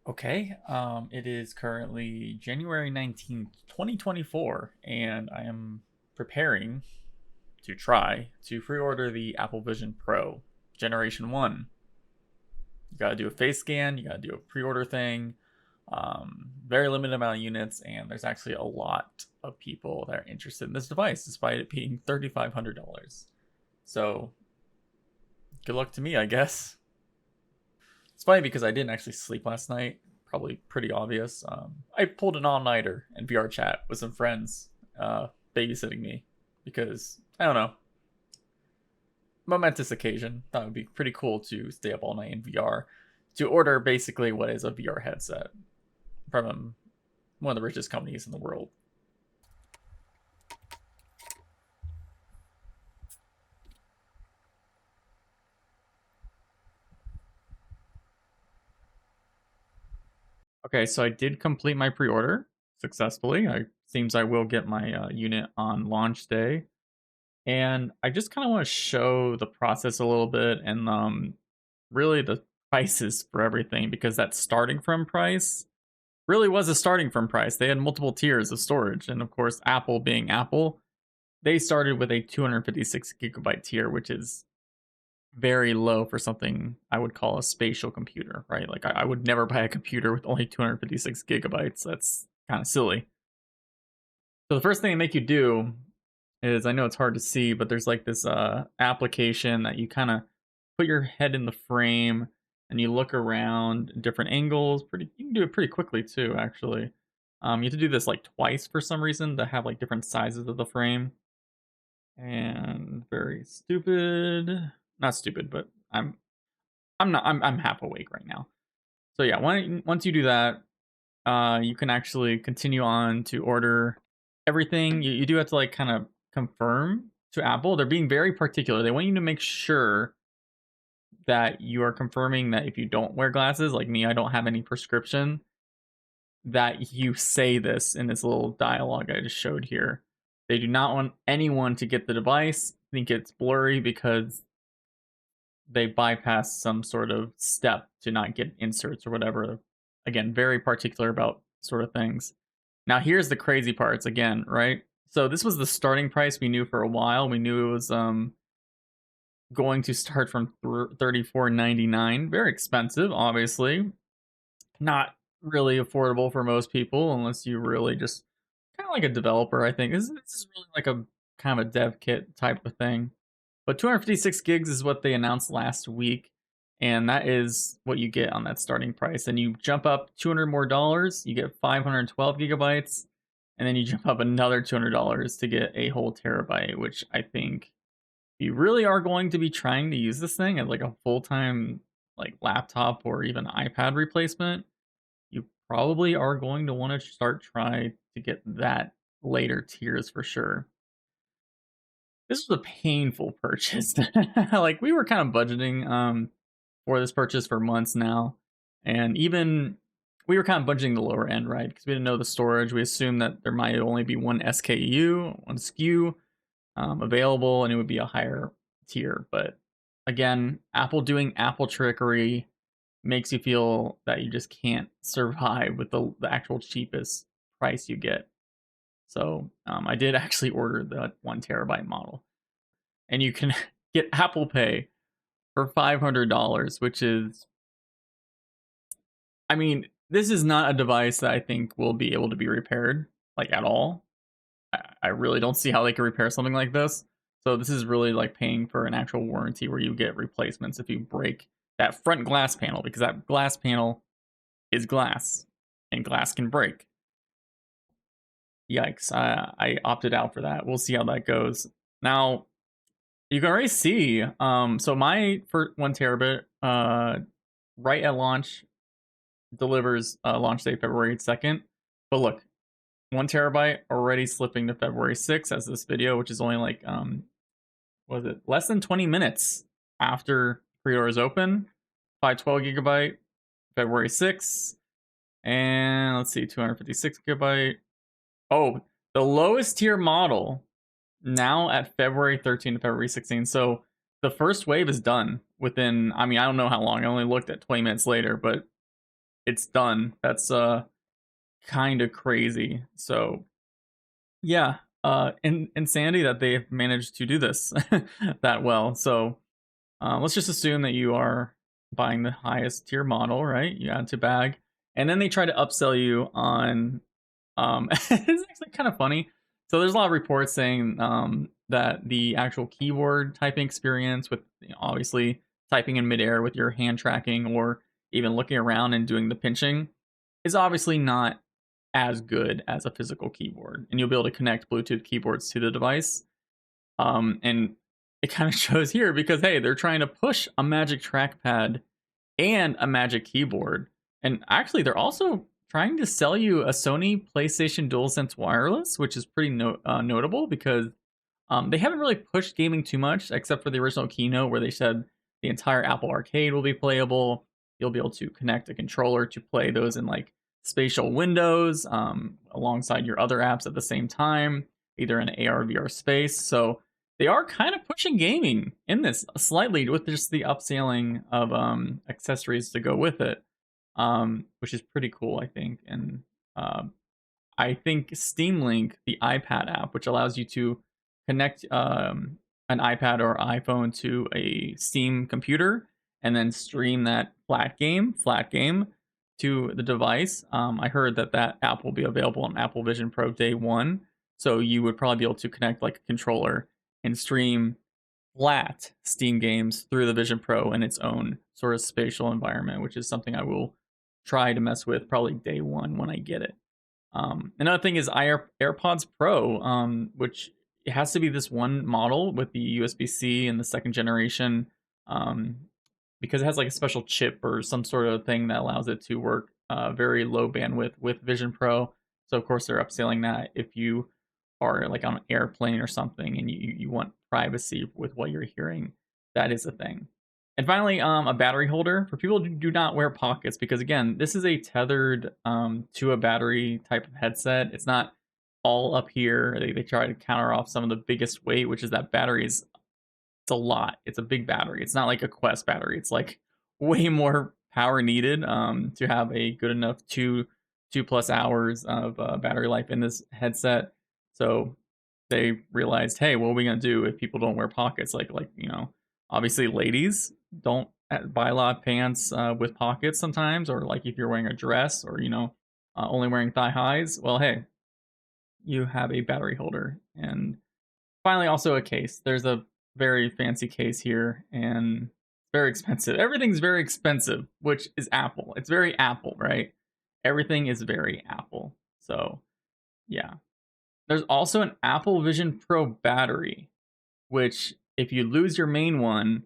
Okay, it is currently January 19th, 2024, and I am preparing to try to pre-order the Apple Vision Pro Generation 1. You gotta do a face scan, you gotta do a pre-order thing, very limited amount of units, and there's actually a lot of people that are interested in this device, despite it being $3,500. So, good luck to me, I guess. It's funny because I didn't actually sleep last night. Probably pretty obvious. I pulled an all-nighter in VR chat with some friends, babysitting me because I don't know, momentous occasion. Thought it would be pretty cool to stay up all night in VR to order basically what is a VR headset from one of the richest companies in the world. Okay, so I did complete my pre-order successfully. I seems I will get my unit on launch day. And I just kind of want to show the process a little bit and really the prices for everything because that starting from price really was a starting from price. They had multiple tiers of storage. And of course, Apple being Apple, they started with a 256 gigabyte tier, which is very low for something I would call a spatial computer, right? Like I would never buy a computer with only 256 gigabytes. That's kind of silly. So the first thing they make you do is I know it's hard to see, but there's like this application that you kind of put your head in the frame and you look around different angles. Pretty, you can do it pretty quickly too, actually. You have to do this like twice for some reason to have like different sizes of the frame. And very stupid, not stupid, but I'm half awake right now. So yeah, once you do that, you can actually continue on to order everything. You do have to like kind of confirm to Apple. They're being very particular. They want you to make sure that you are confirming that if you don't wear glasses, like me, I don't have any prescription, that you say this in this little dialogue I just showed here. They do not want anyone to get the device, think it's blurry because they bypass some sort of step to not get inserts or whatever. Again, very particular about sort of things. Now, here's the crazy parts again, right? So this was the starting price we knew for a while. We knew it was going to start from $34.99. Very expensive, obviously. Not really affordable for most people unless you really just kind of like a developer, I think. This is really like a kind of a dev kit type of thing. But 256 gigs is what they announced last week, and that is what you get on that starting price. And you jump up $200 more, you get 512 gigabytes, and then you jump up another $200 to get a whole terabyte, which I think you really are going to be trying to use this thing as like a full-time like laptop or even iPad replacement, you probably are going to want to start trying to get that later tiers for sure. This was a painful purchase. Like we were kind of budgeting for this purchase for months now, and even we were kind of budgeting the lower end, right? Because we didn't know the storage. We assumed that there might only be one SKU, one SKU available, and it would be a higher tier. But again, Apple doing Apple trickery makes you feel that you just can't survive with the actual cheapest price you get. So I did actually order the 1 terabyte model, and you can get Apple Pay for $500, which is, I mean, this is not a device that I think will be able to be repaired like at all. I really don't see how they can repair something like this. So this is really like paying for an actual warranty where you get replacements if you break that front glass panel, because that glass panel is glass and glass can break. Yikes, I opted out for that. We'll see how that goes. Now, you can already see, so my for 1 terabit, right at launch, delivers launch date February 2nd. But look, 1 terabyte already slipping to February 6th as this video, which is only like, was it less than 20 minutes after pre-order is open. 512 gigabyte, February 6th. And let's see, 256 gigabyte. Oh, the lowest tier model now at February 13th to February 16th. So the first wave is done within, I mean, I don't know how long. I only looked at 20 minutes later, but it's done. That's kind of crazy. So yeah, insanity that they've managed to do this that well. So let's just assume that you are buying the highest tier model, right? You add to bag, and then they try to upsell you on. It's actually kind of funny. So there's a lot of reports saying that the actual keyboard typing experience, with obviously typing in midair with your hand tracking or even looking around and doing the pinching, is obviously not as good as a physical keyboard. And you'll be able to connect Bluetooth keyboards to the device. And it kind of shows here because hey, they're trying to push a Magic Trackpad and a Magic Keyboard. And actually, they're also trying to sell you a Sony PlayStation DualSense Wireless, which is pretty notable because they haven't really pushed gaming too much, except for the original keynote where they said the entire Apple Arcade will be playable. You'll be able to connect a controller to play those in like spatial windows alongside your other apps at the same time, either in AR VR space. So they are kind of pushing gaming in this slightly with just the upscaling of accessories to go with it, which is pretty cool, I think. And uh, I think Steam Link, the iPad app, which allows you to connect an iPad or iPhone to a Steam computer and then stream that flat game to the device. I heard that that app will be available on Apple Vision Pro day one. So you would probably be able to connect like a controller and stream flat Steam games through the Vision Pro in its own sort of spatial environment, which is something I will try to mess with probably day one when I get it. Another thing is AirPods Pro, which it has to be this one model with the USB-C and the second generation, um, because it has like a special chip or some sort of thing that allows it to work very low bandwidth with Vision Pro. So of course they're upselling that if you are like on an airplane or something and you want privacy with what you're hearing, that is a thing. And finally, a battery holder for people who do not wear pockets, because again, this is a tethered to a battery type of headset. It's not all up here. They try to counter off some of the biggest weight, which is that battery is it's a lot. It's a big battery. It's not like a Quest battery. It's like way more power needed to have a good enough two plus hours of battery life in this headset. So they realized, hey, what are we gonna do if people don't wear pockets? Like obviously ladies don't buy a lot of pants with pockets sometimes, or like if you're wearing a dress or only wearing thigh highs. Well, hey, you have a battery holder. And finally, also a case. There's a very fancy case here, and very expensive. Everything's very expensive, which is Apple. It's very Apple, right? Everything is very Apple. So yeah. There's also an Apple Vision Pro battery, which if you lose your main one,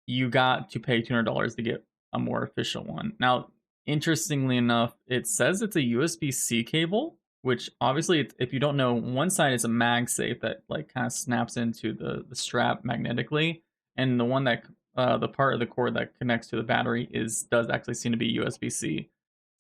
you got to pay $200 to get a more efficient one. Now, interestingly enough, it says it's a USB-C cable, which obviously, if you don't know, one side is a MagSafe that like kind of snaps into the strap magnetically, and the one that the part of the cord that connects to the battery does actually seem to be USB-C.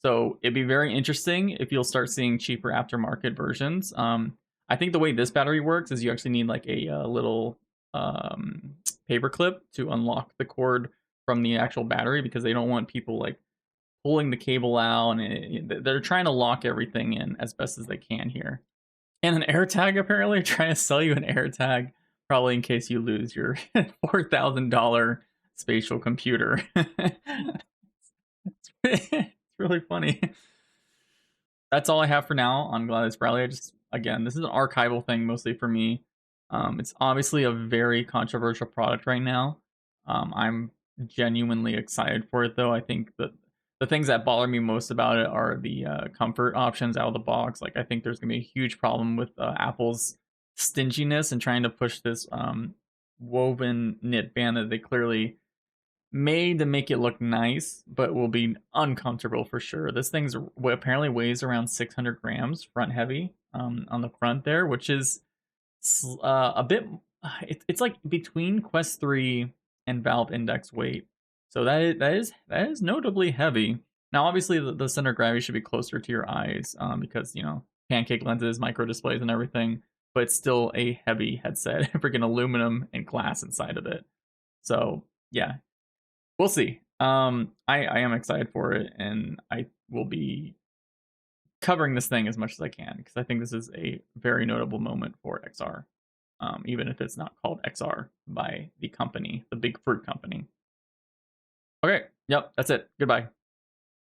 So it'd be very interesting if you'll start seeing cheaper aftermarket versions. I think the way this battery works is you actually need like a little um, paperclip to unlock the cord from the actual battery, because they don't want people like pulling the cable out, and they're trying to lock everything in as best as they can here. And an AirTag, apparently trying to sell you an AirTag, probably in case you lose your $4,000 spatial computer. It's really funny. That's all I have for now on Gladys Bradley. Again, this is an archival thing mostly for me. It's obviously a very controversial product right now. I'm genuinely excited for it, though. I think that the things that bother me most about it are the comfort options out of the box. Like, I think there's going to be a huge problem with Apple's stinginess and trying to push this woven knit band that they clearly made to make it look nice, but will be uncomfortable for sure. This thing's apparently weighs around 600 grams, front heavy, on the front there, which is a bit. It's like between Quest 3 and Valve Index weight, so that is notably heavy. Now, obviously, the center of gravity should be closer to your eyes, because pancake lenses, micro displays, and everything. But it's still a heavy headset, freaking aluminum and glass inside of it. So yeah, we'll see. I am excited for it, and I will be covering this thing as much as I can because I think this is a very notable moment for XR, even if it's not called XR by the company, the Big Fruit company. Okay, yep, that's it. Goodbye.